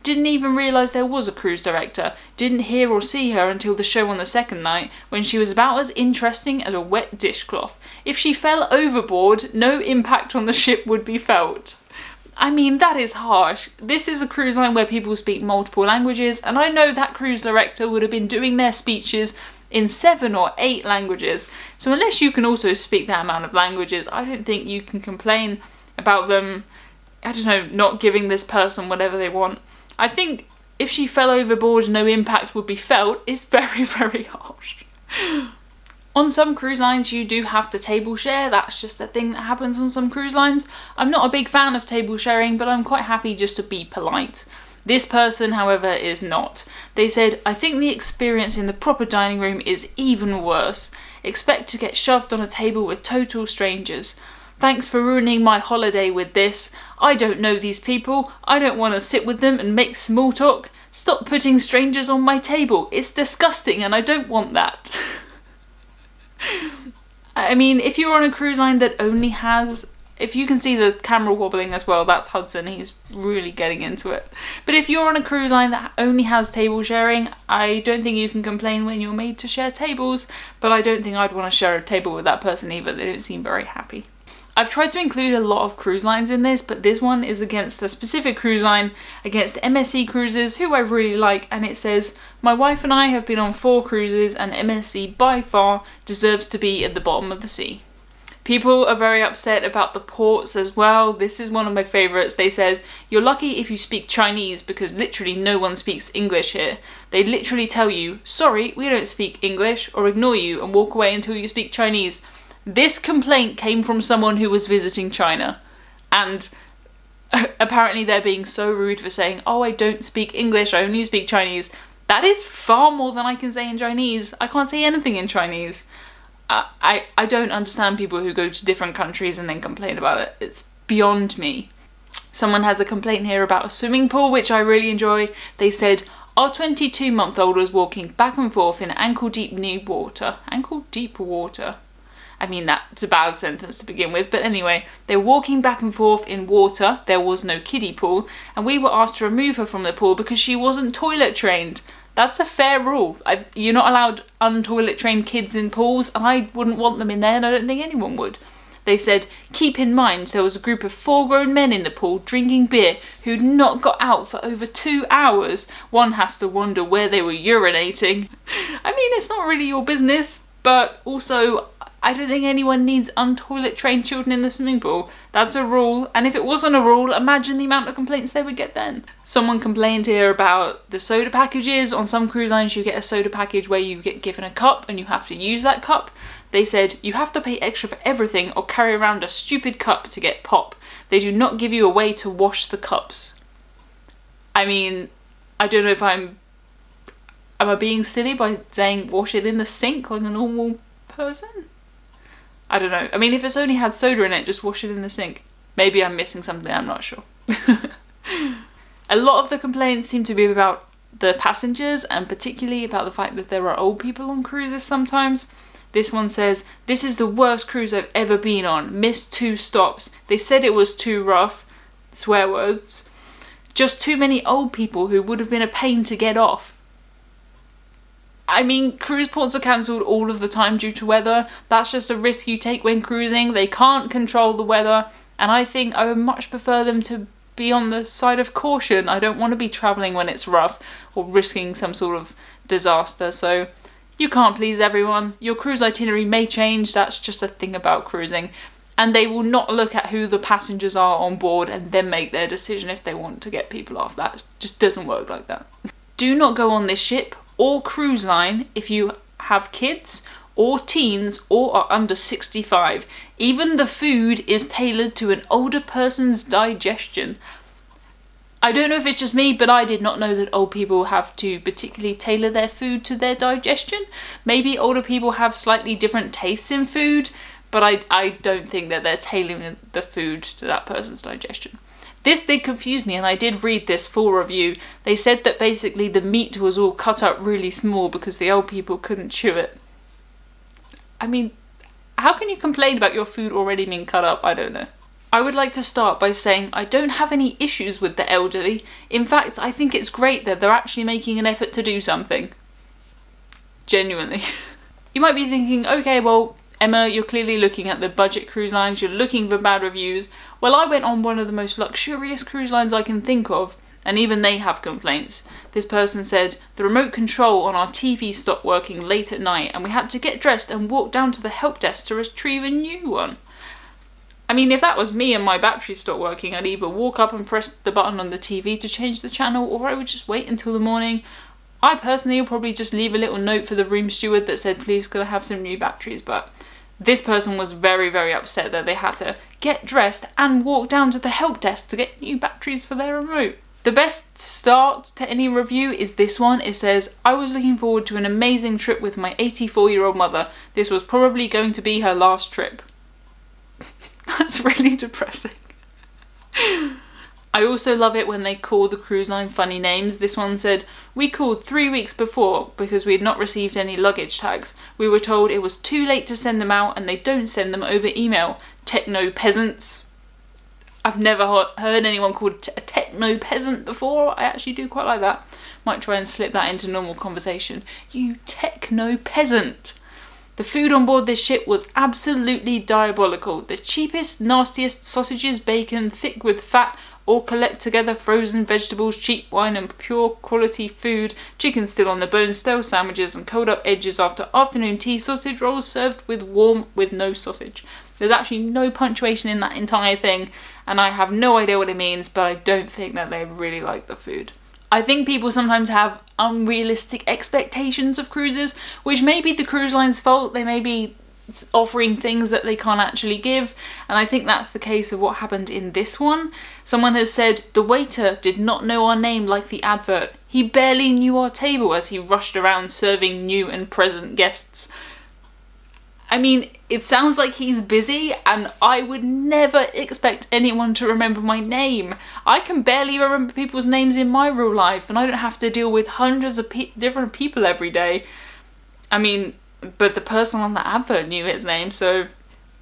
Didn't even realise there was a cruise director. Didn't hear or see her until the show on the second night, when she was about as interesting as a wet dishcloth. If she fell overboard, no impact on the ship would be felt. I mean, that is harsh. This is a cruise line where people speak multiple languages, and I know that cruise director would have been doing their speeches in 7 or 8 languages. So unless you can also speak that amount of languages, I don't think you can complain about them, I don't know, not giving this person whatever they want. I think if she fell overboard, no impact would be felt is very, very harsh. On some cruise lines, you do have to table share. That's just a thing that happens on some cruise lines. I'm not a big fan of table sharing, but I'm quite happy just to be polite. This person, however, is not. They said, I think the experience in the proper dining room is even worse. Expect to get shoved on a table with total strangers. Thanks for ruining my holiday with this. I don't know these people. I don't want to sit with them and make small talk. Stop putting strangers on my table. It's disgusting and I don't want that. I mean, if you're on a cruise line that only has... If you can see the camera wobbling as well, that's Hudson. He's really getting into it. But if you're on a cruise line that only has table sharing, I don't think you can complain when you're made to share tables. But I don't think I'd want to share a table with that person either. They don't seem very happy. I've tried to include a lot of cruise lines in this, but this one is against a specific cruise line, against MSC Cruises, who I really like, and it says, my wife and I have been on 4 cruises and MSC by far deserves to be at the bottom of the sea. People are very upset about the ports as well. This is one of my favourites. They said, you're lucky if you speak Chinese because literally no one speaks English here. They literally tell you, sorry, we don't speak English, or ignore you and walk away until you speak Chinese. This complaint came from someone who was visiting China, and apparently they're being so rude for saying, oh, I don't speak English, I only speak Chinese. That is far more than I can say in Chinese. I can't say anything in Chinese. I don't understand people who go to different countries and then complain about it. It's beyond me. Someone has a complaint here about a swimming pool, which I really enjoy. They said, our 22-month-old was walking back and forth in ankle-deep new water. Ankle-deep water? I mean, that's a bad sentence to begin with, but anyway, they were walking back and forth in water, there was no kiddie pool, and we were asked to remove her from the pool because she wasn't toilet trained. That's a fair rule. You're not allowed un-toilet trained kids in pools, and I wouldn't want them in there, and I don't think anyone would. They said, keep in mind there was a group of 4 grown men in the pool drinking beer who'd not got out for over 2 hours. One has to wonder where they were urinating. I mean, it's not really your business, but also I don't think anyone needs un-toilet trained children in the swimming pool. That's a rule, and if it wasn't a rule, imagine the amount of complaints they would get then. Someone complained here about the soda packages. On some cruise lines you get a soda package where you get given a cup and you have to use that cup. They said, you have to pay extra for everything or carry around a stupid cup to get pop. They do not give you a way to wash the cups. I mean, I don't know if am I being silly by saying wash it in the sink like a normal person? I don't know. I mean, if it's only had soda in it, just wash it in the sink. Maybe I'm missing something, I'm not sure. A lot of the complaints seem to be about the passengers, and particularly about the fact that there are old people on cruises sometimes. This one says, this is the worst cruise I've ever been on. Missed 2 stops. They said it was too rough. Swear words. Just too many old people who would have been a pain to get off. I mean, cruise ports are cancelled all of the time due to weather. That's just a risk you take when cruising. They can't control the weather, and I think I would much prefer them to be on the side of caution. I don't want to be travelling when it's rough or risking some sort of disaster. So you can't please everyone. Your cruise itinerary may change. That's just a thing about cruising. And they will not look at who the passengers are on board and then make their decision if they want to get people off. That just doesn't work like that. Do not go on this ship or cruise line if you have kids or teens or are under 65. Even the food is tailored to an older person's digestion. I don't know if it's just me, but I did not know that old people have to particularly tailor their food to their digestion. Maybe older people have slightly different tastes in food, but I don't think that they're tailoring the food to that person's digestion. This did confuse me, and I did read this full review. They said that basically the meat was all cut up really small because the old people couldn't chew it. I mean, how can you complain about your food already being cut up? I don't know. I would like to start by saying I don't have any issues with the elderly. In fact, I think it's great that they're actually making an effort to do something. Genuinely. You might be thinking, okay, well, Emma, you're clearly looking at the budget cruise lines, you're looking for bad reviews. Well, I went on one of the most luxurious cruise lines I can think of, and even they have complaints. This person said, the remote control on our TV stopped working late at night and we had to get dressed and walk down to the help desk to retrieve a new one. I mean, if that was me and my battery stopped working, I'd either walk up and press the button on the TV to change the channel, or I would just wait until the morning. I personally would probably just leave a little note for the room steward that said, please could I have some new batteries, but this person was very, very upset that they had to get dressed and walk down to the help desk to get new batteries for their remote. The best start to any review is this one. It says, I was looking forward to an amazing trip with my 84-year-old mother. This was probably going to be her last trip. That's really depressing. I also love it when they call the cruise line funny names. This one said, we called 3 weeks before because we had not received any luggage tags. We were told it was too late to send them out and they don't send them over email. Techno peasants. I've never heard anyone called a techno peasant before. I actually do quite like that. Might try and slip that into normal conversation. You techno peasant. The food on board this ship was absolutely diabolical. The cheapest, nastiest sausages, bacon, thick with fat, all collect together, frozen vegetables, cheap wine and pure quality food, chicken still on the bone, stale sandwiches and cold up edges after afternoon tea, sausage rolls served with warm with no sausage. There's actually no punctuation in that entire thing and I have no idea what it means, but I don't think that they really like the food. I think people sometimes have unrealistic expectations of cruises, which may be the cruise line's fault. They may be offering things that they can't actually give, and I think that's the case of what happened in this one. Someone has said, the waiter did not know our name like the advert. He barely knew our table as he rushed around serving new and present guests. I mean, it sounds like he's busy, and I would never expect anyone to remember my name. I can barely remember people's names in my real life, and I don't have to deal with hundreds of different people every day. I mean, but the person on the advert knew his name, so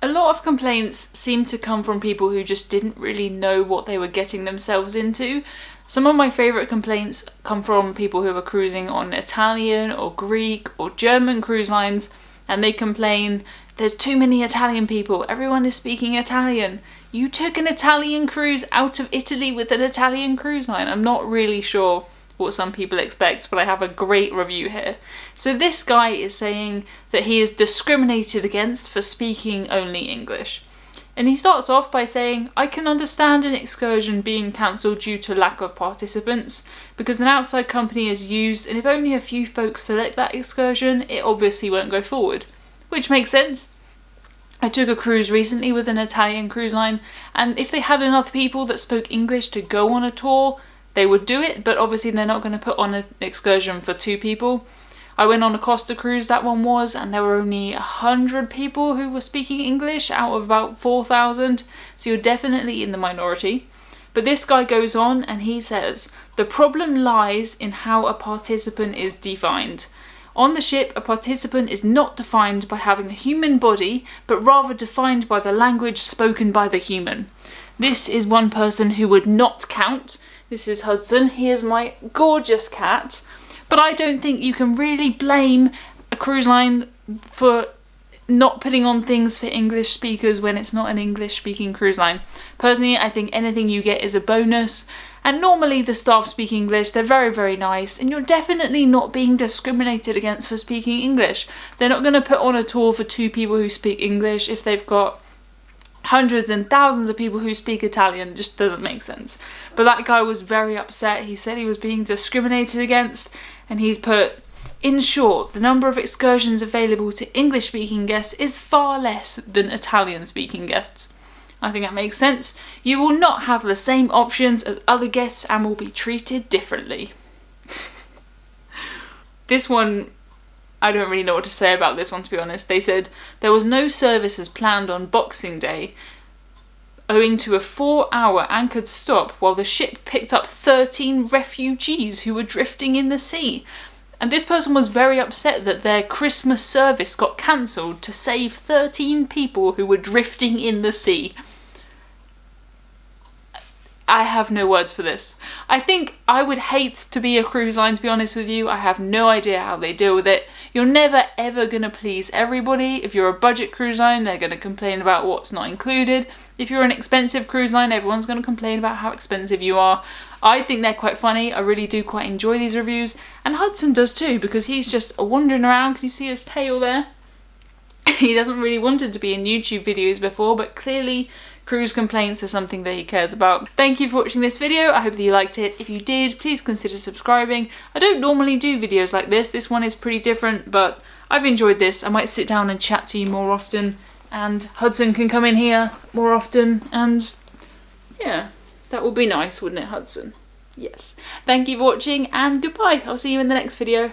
a lot of complaints seem to come from people who just didn't really know what they were getting themselves into. Some of my favourite complaints come from people who are cruising on Italian or Greek or German cruise lines, and they complain, there's too many Italian people, everyone is speaking Italian. You took an Italian cruise out of Italy with an Italian cruise line. I'm not really sure what some people expect, but I have a great review here. So this guy is saying that he is discriminated against for speaking only English. And he starts off by saying, I can understand an excursion being cancelled due to lack of participants, because an outside company is used, and if only a few folks select that excursion, it obviously won't go forward. Which makes sense. I took a cruise recently with an Italian cruise line, and if they had enough people that spoke English to go on a tour, they would do it, but obviously they're not going to put on an excursion for 2 people. I went on a Costa cruise, that one was, and there were only 100 people who were speaking English out of about 4,000, so you're definitely in the minority. But this guy goes on and he says, the problem lies in how a participant is defined. On the ship, a participant is not defined by having a human body, but rather defined by the language spoken by the human. This is one person who would not count. This is Hudson. He is my gorgeous cat. But I don't think you can really blame a cruise line for not putting on things for English speakers when it's not an English speaking cruise line. Personally, I think anything you get is a bonus. And normally the staff speak English, they're very, very nice, and you're definitely not being discriminated against for speaking English. They're not going to put on a tour for 2 people who speak English if they've got hundreds and thousands of people who speak Italian. It just doesn't make sense. But that guy was very upset. He said he was being discriminated against, and he's put, in short, the number of excursions available to English-speaking guests is far less than Italian-speaking guests. I think that makes sense. You will not have the same options as other guests and will be treated differently. This one, I don't really know what to say about this one, to be honest. They said there was no services planned on Boxing Day owing to a 4-hour anchored stop while the ship picked up 13 refugees who were drifting in the sea. And this person was very upset that their Christmas service got cancelled to save 13 people who were drifting in the sea. I have no words for this. I think I would hate to be a cruise line, to be honest with you. I have no idea how they deal with it. You're never ever going to please everybody. If you're a budget cruise line, they're going to complain about what's not included. If you're an expensive cruise line, everyone's going to complain about how expensive you are. I think they're quite funny. I really do quite enjoy these reviews. And Hudson does too, because he's just wandering around. Can you see his tail there? He doesn't really wanted to be in YouTube videos before, but clearly cruise complaints are something that he cares about. Thank you for watching this video. I hope that you liked it. If you did, please consider subscribing. I don't normally do videos like this. This one is pretty different, but I've enjoyed this. I might sit down and chat to you more often, and Hudson can come in here more often, and yeah, that would be nice, wouldn't it, Hudson? Yes. Thank you for watching, and goodbye. I'll see you in the next video.